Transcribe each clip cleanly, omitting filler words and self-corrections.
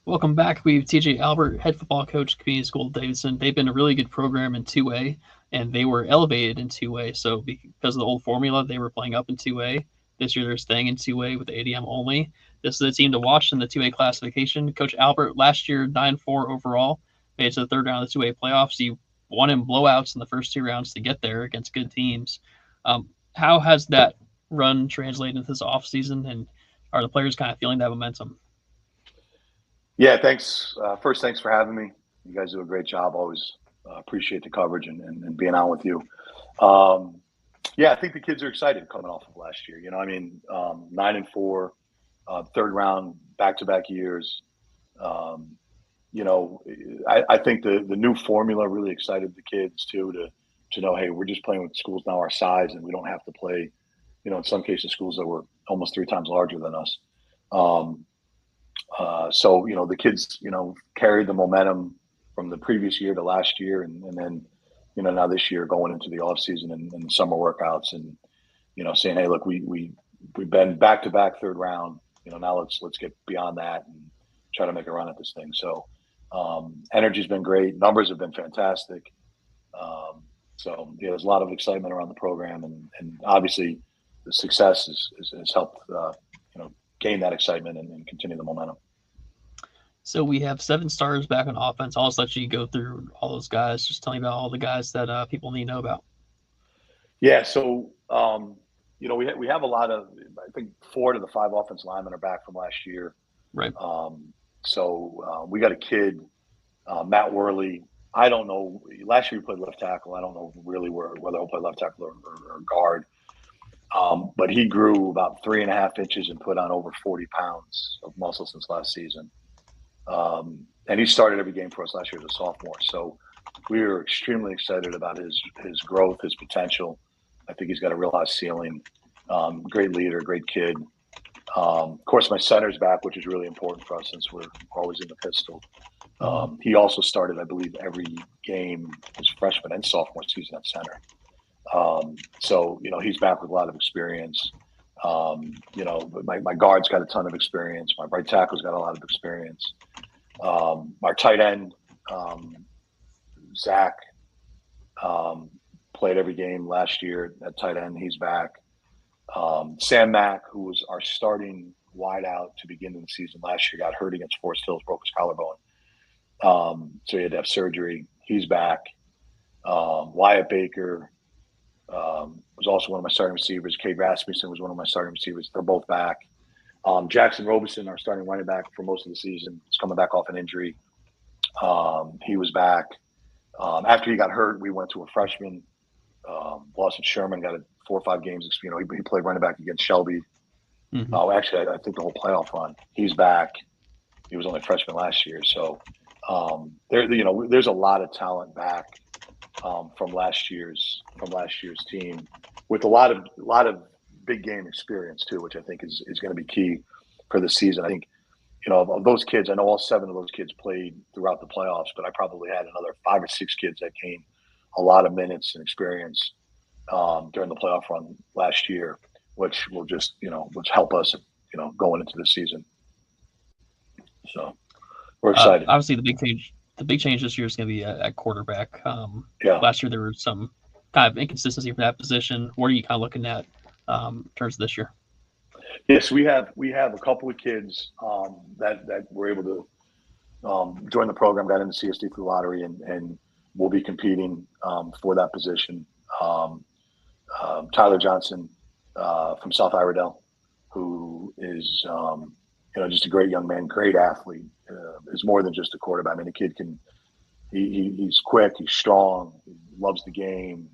Welcome back. We have TJ Albert, head football coach, Community School of Davidson. They've been a really good program in 2A, and they were elevated in 2A. So because of the old formula, they were playing up in 2A. This year they're staying in 2A with ADM only. This is the team to watch in the 2A classification. Coach Albert, last year 9-4 overall, made it to the third round of the 2A playoffs. He won in blowouts in the first 2 rounds to get there against good teams. How has that run translated into this offseason, and are the players kind of feeling that momentum? Yeah, thanks. First, thanks for having me. You guys do a great job. Always appreciate the coverage and being on with you. Yeah, I think the kids are excited coming off of last year. 9-4, third round, back-to-back years. I think the new formula really excited the kids too to know, hey, we're just playing with schools now our size, and we don't have to play, in some cases, schools that were almost 3 times larger than us. So the kids, carried the momentum from the previous year to last year, and then, now this year going into the off season and the summer workouts, and saying, hey, look, we've been back to back third round. Now let's get beyond that and try to make a run at this thing. So energy's been great. Numbers have been fantastic. So yeah, there's a lot of excitement around the program, and obviously the success has helped gain that excitement and continue the momentum. So we have 7 stars back on offense. I'll just let you go through all those guys. Just tell me about all the guys that people need to know about. Yeah, so we have a lot of, I think 4 to the 5 offensive linemen are back from last year. Right. So we got a kid, Matt Worley. I don't know. Last year he played left tackle. I don't know really whether he'll play left tackle or guard. But he grew about 3.5 inches and put on over 40 pounds of muscle since last season. And he started every game for us last year as a sophomore. So we were extremely excited about his growth, his potential. I think he's got a real high ceiling. Great leader, great kid. Of course, my center's back, which is really important for us since we're always in the pistol. He also started, I believe, every game his freshman and sophomore season at center. So he's back with a lot of experience. My guard's got a ton of experience. My right tackle's got a lot of experience. Our tight end, Zach, played every game last year at tight end. He's back. Sam Mack, who was our starting wideout to begin the season last year, got hurt against Forest Hills, broke his collarbone. So he had to have surgery. He's back. Wyatt Baker was also one of my starting receivers. Cade Rasmussen was one of my starting receivers. They're both back. Jackson Robeson, our starting running back for most of the season, is coming back off an injury. He was back. After he got hurt, we went to a freshman. Lawson Sherman got 4 or 5 games. He played running back against Shelby. Mm-hmm. Actually, I think the whole playoff run. He's back. He was only a freshman last year. So there's a lot of talent back from last year's team, with a lot of big game experience too, which I think is going to be key for the season. I think of those kids, I know all 7 of those kids played throughout the playoffs, but I probably had another 5 or 6 kids that gained a lot of minutes and experience during the playoff run last year, which will just which help us going into the season. So we're excited. Obviously, the big change this year is going to be at quarterback. Last year there was some kind of inconsistency for that position. What are you kind of looking at in terms of this year? Yes, we have a couple of kids that were able to join the program, got into CSD through lottery, and will be competing for that position. Tyler Johnson from South Iredell, who is just a great young man, great athlete, is more than just a quarterback. I mean, the kid he's quick, he's strong, he loves the game.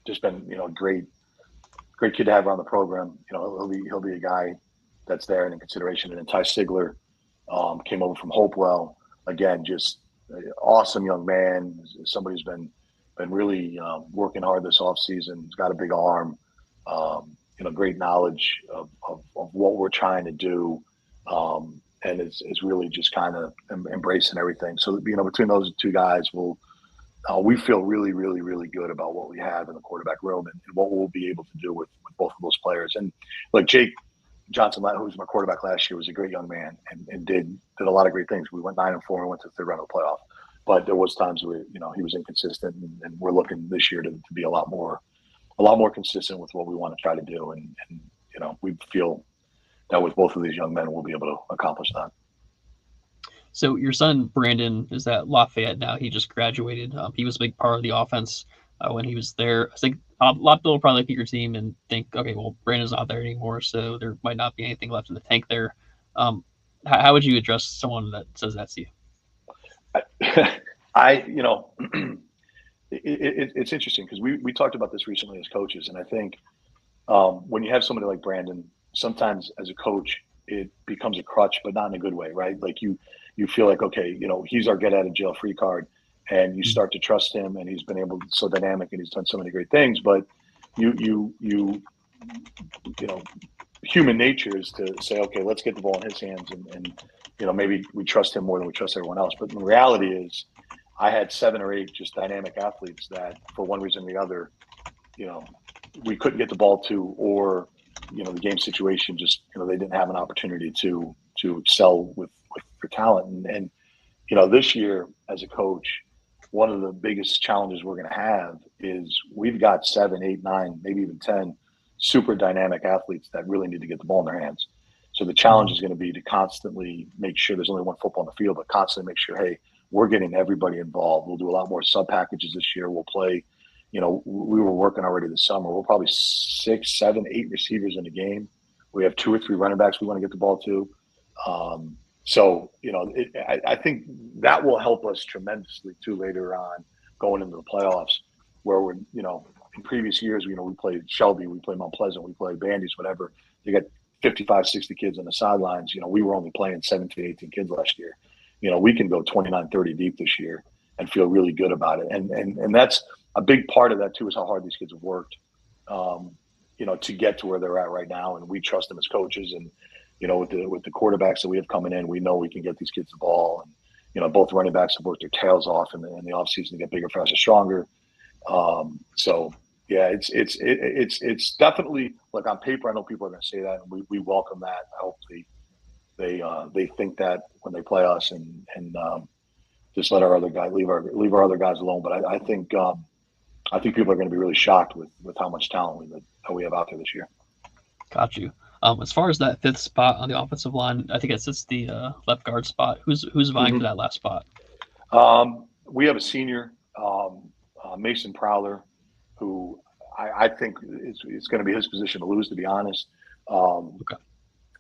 Just been a great kid to have around the program. He'll be a guy that's there and in consideration. And then Ty Sigler came over from Hopewell. Again, just an awesome young man. Somebody who's been really working hard this offseason. He's got a big arm. Great knowledge of what we're trying to do, and is really just kind of embracing everything. So between those 2 guys, we feel really, really, really good about what we have in the quarterback room and what we'll be able to do with both of those players. And like Jake Johnson, who was my quarterback last year, was a great young man and did a lot of great things. We went 9-4 and went to the third round of the playoff. But there was times where he was inconsistent, and we're looking this year to be a lot more consistent with what we want to try to do. And we feel that with both of these young men, we'll be able to accomplish that. So your son Brandon is at Lafayette now. He just graduated. He was a big part of the offense when he was there. I think a lot of people probably look at your team and think, okay, well, Brandon's not there anymore, so there might not be anything left in the tank there. How would you address someone that says that to you? It's interesting because we talked about this recently as coaches, and I think when you have somebody like Brandon, sometimes as a coach, it becomes a crutch, but not in a good way, right? Like you feel like, okay, he's our get out of jail free card, and you start to trust him, and he's been so dynamic, and he's done so many great things. But you human nature is to say, okay, let's get the ball in his hands, and maybe we trust him more than we trust everyone else. But the reality is, I had 7 or 8 just dynamic athletes that, for one reason or the other, we couldn't get the ball to, or the game situation just they didn't have an opportunity to excel with their talent. And this year as a coach, one of the biggest challenges we're going to have is we've got 7, 8, 9, maybe even 10 super dynamic athletes that really need to get the ball in their hands. So the challenge is going to be to constantly make sure there's only one football on the field, but constantly make sure, hey, we're getting everybody involved. We'll do a lot more sub packages this year. We'll play, we were working already this summer. We're probably 6, 7, 8 receivers in a game. We have 2 or 3 running backs we want to get the ball to. I think that will help us tremendously too later on going into the playoffs, where we're, in previous years, we played Shelby, we played Mount Pleasant, we played Bandy's, whatever. They got 55, 60 kids on the sidelines. We were only playing 17, 18 kids last year. We can go 29, 30 deep this year and feel really good about it. And that's a big part of that too, is how hard these kids have worked, to get to where they're at right now. And we trust them as coaches, and, with the quarterbacks that we have coming in, we know we can get these kids the ball. And, both running backs have worked their tails off in the offseason to get bigger, faster, stronger. Yeah, it's definitely, like, on paper, I know people are going to say that, and we welcome that. I hope they think that when they play us, and just let our other guys leave our other guys alone. But I think people are going to be really shocked with how much talent we have out there this year. Got you. As far as that 5th spot on the offensive line, I think it's the left guard spot. Who's vying for that last spot? We have a senior, Mason Prowler, who I think it's going to be his position to lose, to be honest. Okay.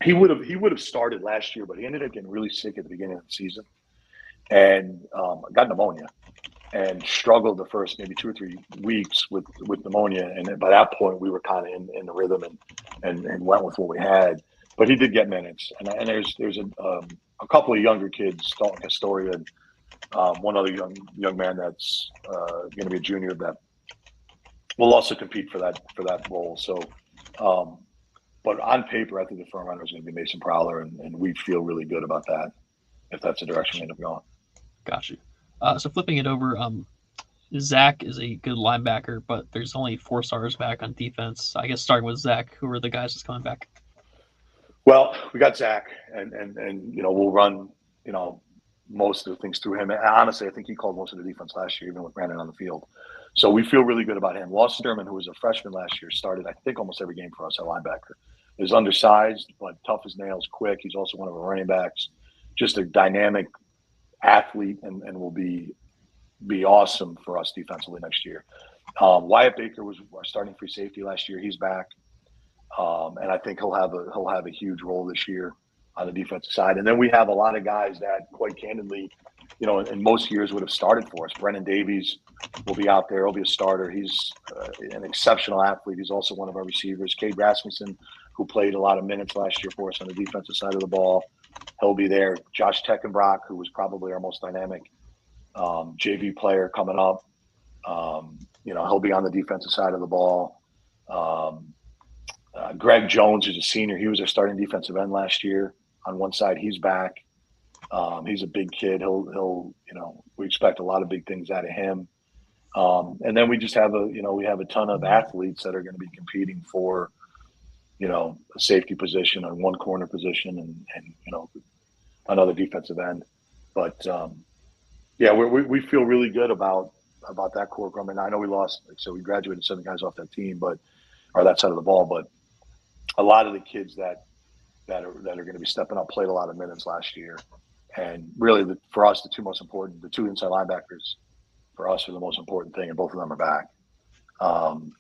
He would have started last year, but he ended up getting really sick at the beginning of the season and got pneumonia and struggled the first maybe 2 or 3 weeks with pneumonia. And by that point, we were kind of in the rhythm and went with what we had. But he did get minutes. And there's a couple of younger kids, Dalton Castorian, one other young man that's going to be a junior that will also compete for that role. So, but on paper, I think the front runner is going to be Mason Prowler, and we feel really good about that if that's the direction we end up going. Got you. So flipping it over, Zach is a good linebacker, but there's only 4 stars back on defense. I guess starting with Zach, who are the guys that's coming back? Well, we got Zach, and we'll run most of the things through him. And honestly, I think he called most of the defense last year, even with Brandon on the field. So we feel really good about him. Lawson Derman, who was a freshman last year, started, I think, almost every game for us at linebacker. He's undersized, but tough as nails, quick. He's also one of our running backs, just a dynamic athlete, and will be awesome for us defensively next year. Wyatt Baker was our starting free safety last year. He's back, and I think he'll have a huge role this year on the defensive side. And then we have a lot of guys that, quite candidly, in most years would have started for us. Brennan Davies will be out there. He'll be a starter. He's an exceptional athlete. He's also one of our receivers. Cade Rasmussen, who played a lot of minutes last year for us on the defensive side of the ball, he'll be there. Josh Teckenbrock, who was probably our most dynamic JV player coming up, he'll be on the defensive side of the ball. Greg Jones is a senior. He was our starting defensive end last year. On one side, he's back. He's a big kid. We expect a lot of big things out of him. And then we just have we have a ton of athletes that are going to be competing for a safety position and one corner position and another defensive end. But yeah, we feel really good about that core group. And I know we lost, so we graduated 7 guys off that team, or that side of the ball. But a lot of the kids that are going to be stepping up played a lot of minutes last year. And really, for us, the two inside linebackers for us are the most important thing, and both of them are back. And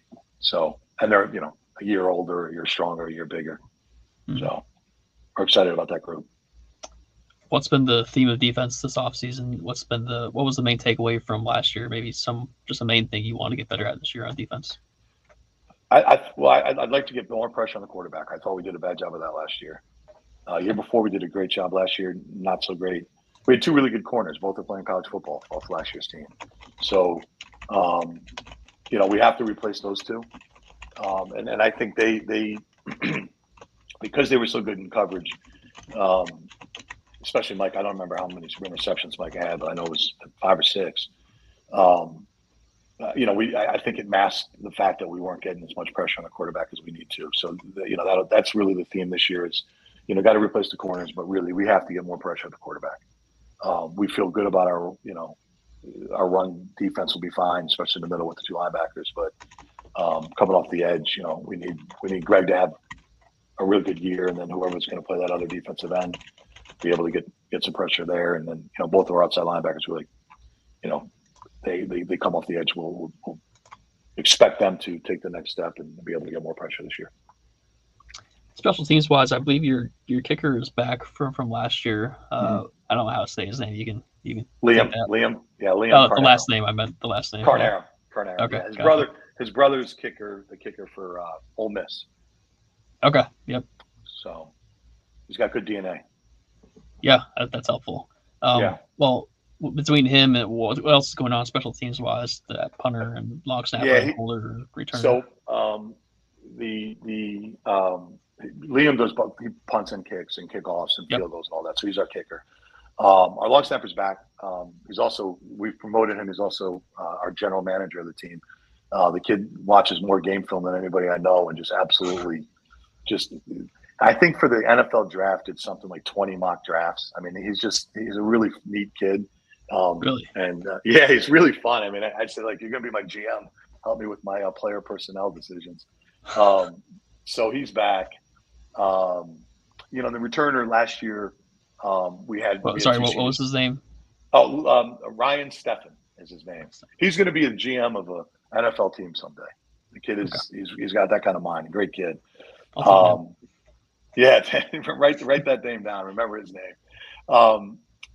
they're a year older, a year stronger, a year bigger. Mm-hmm. So we're excited about that group. What's been the theme of defense this offseason? What was the main takeaway from last year? Maybe just a main thing you want to get better at this year on defense. I'd like to get more pressure on the quarterback. I thought we did a bad job of that last year. Year before we did a great job. Last year, not so great. We had 2 really good corners. Both are playing college football off last year's team. So, we have to replace those 2. And I think they because they were so good in coverage, especially Mike. I don't remember how many receptions Mike had, but I know it was 5 or 6. I think it masked the fact that we weren't getting as much pressure on the quarterback as we need to. So, that's really the theme this year is, got to replace the corners, but really we have to get more pressure on the quarterback. We feel good about our run defense will be fine, especially in the middle with the 2 linebackers. But coming off the edge, we need Greg to have a really good year, and then whoever's going to play that other defensive end, be able to get some pressure there. And then both of our outside linebackers really, they come off the edge. We'll expect them to take the next step and be able to get more pressure this year. Special teams wise, I believe your kicker is back from last year. I don't know how to say his name. You can Liam. Yeah, Liam. Oh, the last name. I meant the last name. Carnero. Okay. Yeah, his brother's the kicker for Ole Miss. Okay. Yep. So he's got good DNA. Yeah, that's helpful. Well, between him and what else is going on special teams wise? That punter and long snapper, holder, returner. So Liam does both. He punts and kicks and kickoffs and field goals and all that. So he's our kicker. Our long snapper's back. We've promoted him. He's also our general manager of the team. The kid watches more game film than anybody I know, and I think for the NFL draft, it's something like 20 mock drafts. I mean, he's a really neat kid. Really? And he's really fun. I mean, I said, like, you're going to be my GM. Help me with my player personnel decisions. So he's back. The returner last year, we had. What was his name? Ryan Steffen is his name. He's going to be a GM of an NFL team someday. The kid is he's got that kind of mind. Great kid. Write that name down. Remember his name.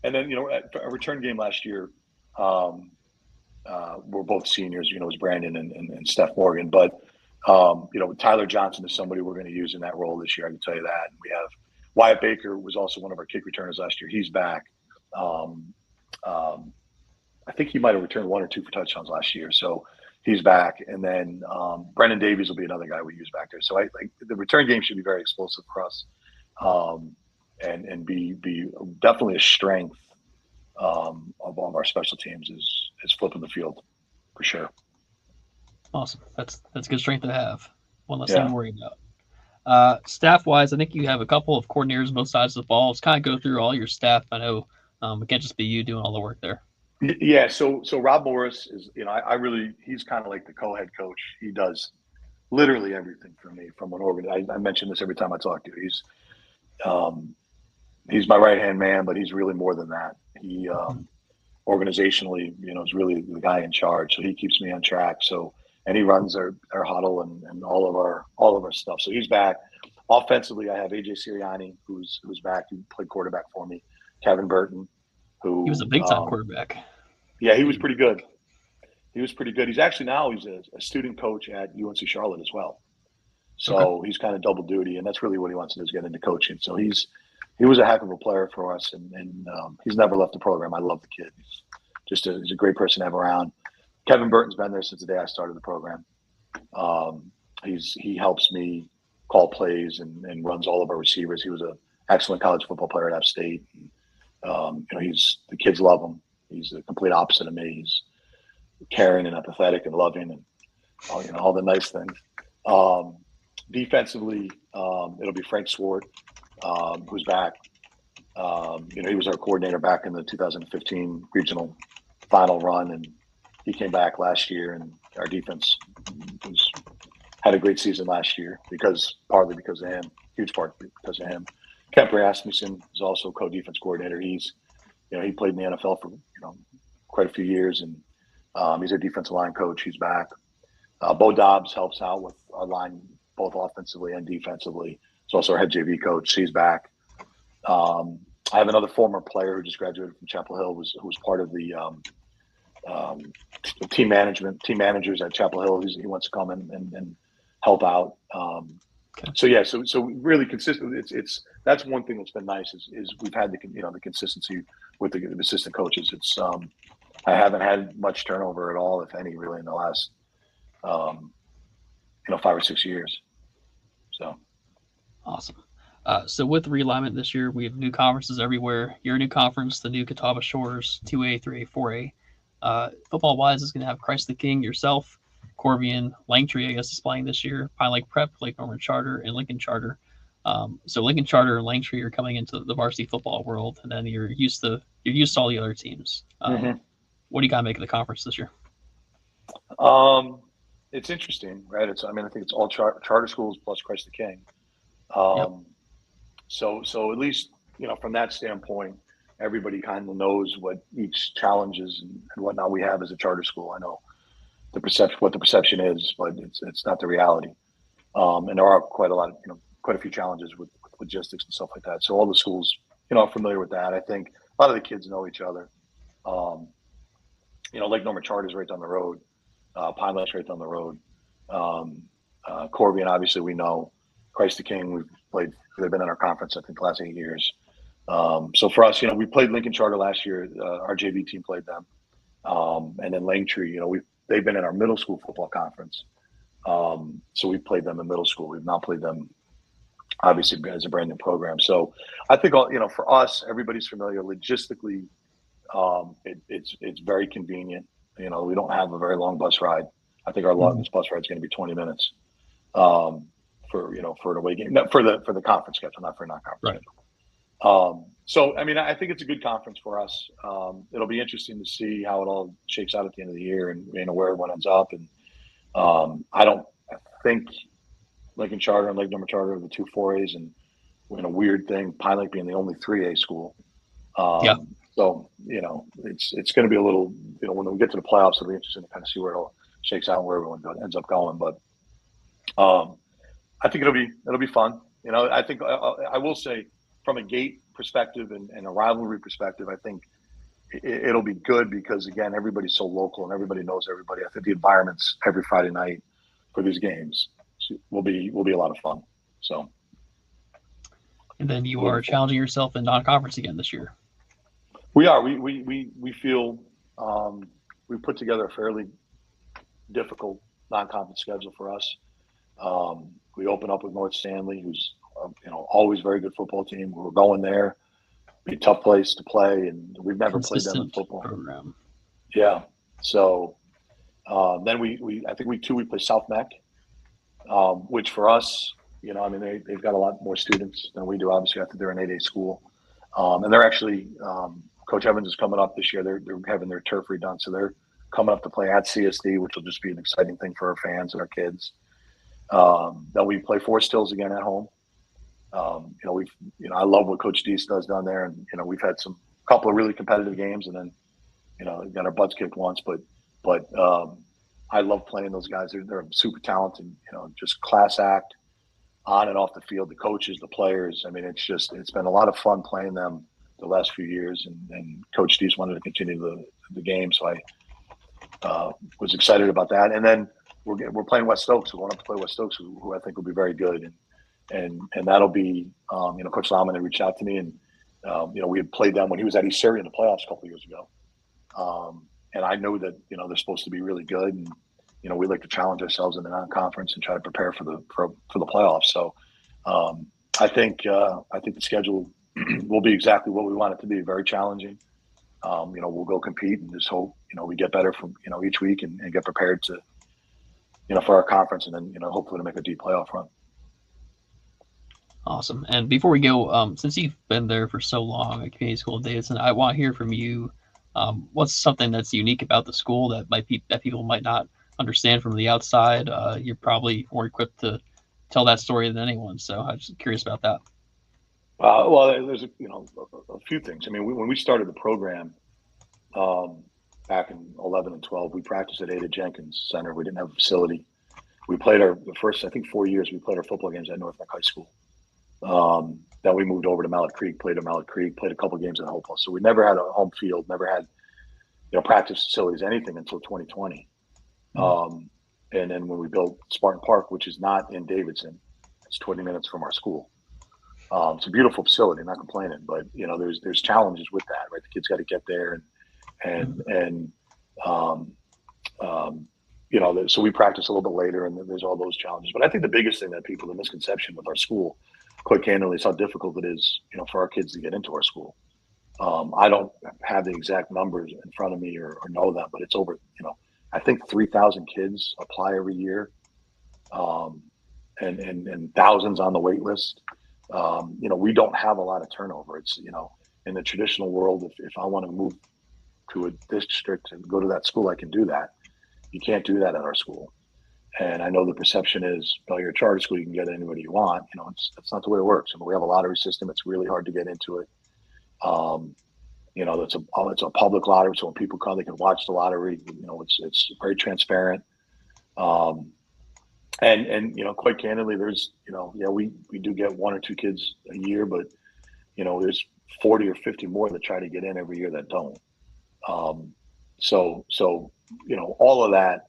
And then at a return game last year, we're both seniors. It was Brandon and Steph Morgan, but Tyler Johnson is somebody we're going to use in that role this year. I can tell you that. And we have Wyatt Baker was also one of our kick returners last year. He's back. I think he might have returned 1 or 2 for touchdowns last year. So he's back. And then Brendan Davies will be another guy we use back there. So I think the return game should be very explosive for us, and be definitely a strength of all of our special teams is flipping the field for sure. Awesome. That's good strength to have. One less thing to worry about. Staff-wise, I think you have a couple of coordinators on both sides of the ball. Let's kind of go through all your staff. I know it can't just be you doing all the work there. Yeah. So Rob Morris is, he's kind of like the co-head coach. He does literally everything for me from an I mention this every time I talk to you. He's my right-hand man, but he's really more than that. He organizationally, is really the guy in charge. So he keeps me on track. And he runs our huddle and all of our stuff. So he's back. Offensively, I have AJ Sirianni, who's back, who played quarterback for me. Kevin Burton, who he was a big time quarterback. Yeah, he was pretty good. He's actually he's a student coach at UNC Charlotte as well. So he's kind of double duty, and that's really what he wants to do is get into coaching. So he was a heck of a player for us, and he's never left the program. I love the kid. He's a great person to have around. Kevin Burton's been there since the day I started the program. He helps me call plays and runs all of our receivers. He was an excellent college football player at App State. The kids love him. He's the complete opposite of me. He's caring and empathetic and loving and all the nice things. Defensively, it'll be Frank Swart, who's back. He was our coordinator back in the 2015 regional final run, and he came back last year, and our defense had a great season last year partly because of him, huge part because of him. Kemper Rasmussen is also co-defense coordinator. He played in the NFL for quite a few years, and he's a defensive line coach. He's back. Bo Dobbs helps out with our line both offensively and defensively. He's also our head JV coach. He's back. I have another former player who just graduated from Chapel Hill, who was part of the team managers at Chapel Hill. He wants to come and help out. So really consistent. That's one thing that's been nice is we've had the consistency with the assistant coaches. I haven't had much turnover at all, if any, really in the last 5 or 6 years. So awesome. So with realignment this year, we have new conferences everywhere. Your new conference, the new Catawba Shores, 2A, 3A, 4A. Football-wise, is going to have Christ the King, yourself, Corvian, Langtree, I guess, is playing this year, Pine Lake Prep, Lake Norman Charter, and Lincoln Charter. So Lincoln Charter and Langtree are coming into the varsity football world, and then you're used to all the other teams. What do you got to make of the conference this year? It's interesting, right? I think it's all charter schools plus Christ the King. So at least, from that standpoint, everybody kind of knows what each challenges and whatnot we have as a charter school. I know what the perception is, but it's not the reality. And there are quite a few challenges with logistics and stuff like that. So all the schools, are familiar with that. I think a lot of the kids know each other. Lake Norman Charter is right down the road. Pine Lake's right down the road. Corvian, obviously, we know. Christ the King, they've been in our conference, I think, the last 8 years. So for us, we played Lincoln Charter last year. Our JV team played them. And then Langtree, they've been in our middle school football conference. So we played them in middle school. We've not played them, obviously, as a brand new program. So I think, for us, everybody's familiar. Logistically, it's very convenient. We don't have a very long bus ride. I think our longest bus ride is going to be 20 minutes for an away game, not for the conference schedule, not for a non-conference schedule. So, I think it's a good conference for us. It'll be interesting to see how it all shakes out at the end of the year and where everyone ends up. And I think Lincoln Charter and Lake Norman Charter are the two 4As, and we're in a weird thing, Pine Lake being the only 3A school. So, it's going to be a little, when we get to the playoffs, it'll be interesting to kind of see where it all shakes out and where everyone ends up going. But I think it'll be fun. I think I will say from a gate perspective and a rivalry perspective, I think it'll be good because, again, everybody's so local and everybody knows everybody. I think the environments every Friday night for these games will be a lot of fun. So. And then you are challenging yourself in non-conference again this year. We are. We feel we put together a fairly difficult non-conference schedule for us. We open up with North Stanley, who's always very good football team. We're going there. Be a tough place to play, and we've never played them in football. Program. Yeah. So then I think week 2 we play South Meck, which for us, they've got a lot more students than we do. Obviously, I think they're an 8A school, and they're actually Coach Evans is coming up this year. They're having their turf redone, so they're coming up to play at CSD, which will just be an exciting thing for our fans and our kids. Then we play Forest Hills again at home. I love what Coach Deese does down there, and we've had a couple of really competitive games, and then we got our butts kicked once, but I love playing those guys. They're super talented, just class act on and off the field. The coaches, the players. It's been a lot of fun playing them the last few years, and Coach Deese wanted to continue the game, so I was excited about that. And then we're playing West Oaks. We're going up to play West Oaks, who I think will be very good, and that'll be Coach Lauman had reached out to me, and we had played them when he was at East Surrey in the playoffs a couple of years ago, and I know that they're supposed to be really good, and we like to challenge ourselves in the non-conference and try to prepare for the playoffs. So I think the schedule will be exactly what we want it to be. Very challenging. We'll go compete and just hope we get better from each week and get prepared to for our conference, and then hopefully to make a deep playoff run. Awesome. And before we go, since you've been there for so long at Community School of Davidson, I want to hear from you. What's something that's unique about the school that people might not understand from the outside? You're probably more equipped to tell that story than anyone. So I'm just curious about that. Well, there's a few things. I mean, when we started the program back in 11 and 12, we practiced at Ada Jenkins Center. We didn't have a facility. We played the first, I think, 4 years. We played our football games at North Neck High School. Then we moved over to Mallet Creek, played at Mallet Creek, played a couple of games at Hopewell. So we never had a home field, never had practice facilities, anything until 2020. And then when we built Spartan Park, which is not in Davidson, it's 20 minutes from our school. It's a beautiful facility, not complaining, but there's challenges with that, right? The kids got to get there, so we practice a little bit later, and there's all those challenges. But I think the biggest thing that the misconception with our school, quite candidly, is how difficult it is, for our kids to get into our school. I don't have the exact numbers in front of me or know them, but it's over, I think 3,000 kids apply every year, and thousands on the wait list. We don't have a lot of turnover. It's, in the traditional world, if I want to move to a district and go to that school, I can do that. You can't do that at our school. And I know the perception is, you're a charter school, you can get anybody you want. That's not the way it works. I mean, we have a lottery system. It's really hard to get into it. It's a public lottery, so when people come, they can watch the lottery. It's very transparent. And quite candidly, there's we do get one or two kids a year, but there's 40 or 50 more that try to get in every year that don't. So all of that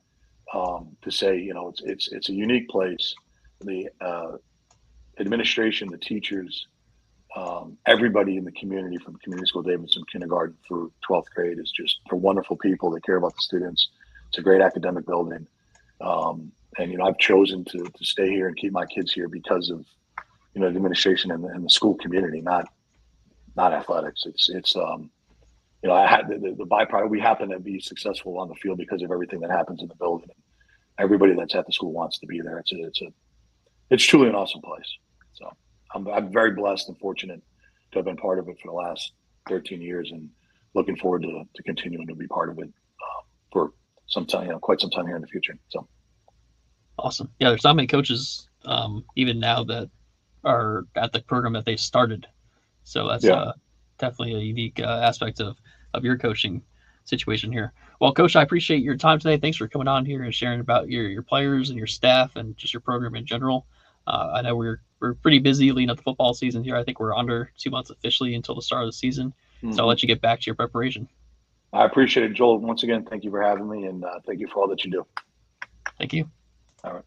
to say, it's a unique place. The administration, the teachers, everybody in the community, from Community School of Davidson, kindergarten through 12th grade, they're wonderful people. They care about the students. It's a great academic building. And I've chosen to stay here and keep my kids here because of the administration and the school community, not athletics. It's I had the byproduct. We happen to be successful on the field because of everything that happens in the building. Everybody that's at the school wants to be there. It's truly an awesome place. So I'm very blessed and fortunate to have been part of it for the last 13 years, and looking forward to continuing to be part of it for some time, quite some time here in the future. So. Awesome. Yeah, there's not many coaches even now that are at the program that they started. So that's definitely a unique aspect of your coaching situation here. Well, Coach, I appreciate your time today. Thanks for coming on here and sharing about your players and your staff and just your program in general. I know we're pretty busy leading up the football season here. I think we're under 2 months officially until the start of the season. Mm-hmm. So I'll let you get back to your preparation. I appreciate it, Joel. Once again, thank you for having me, and thank you for all that you do. Thank you. All right.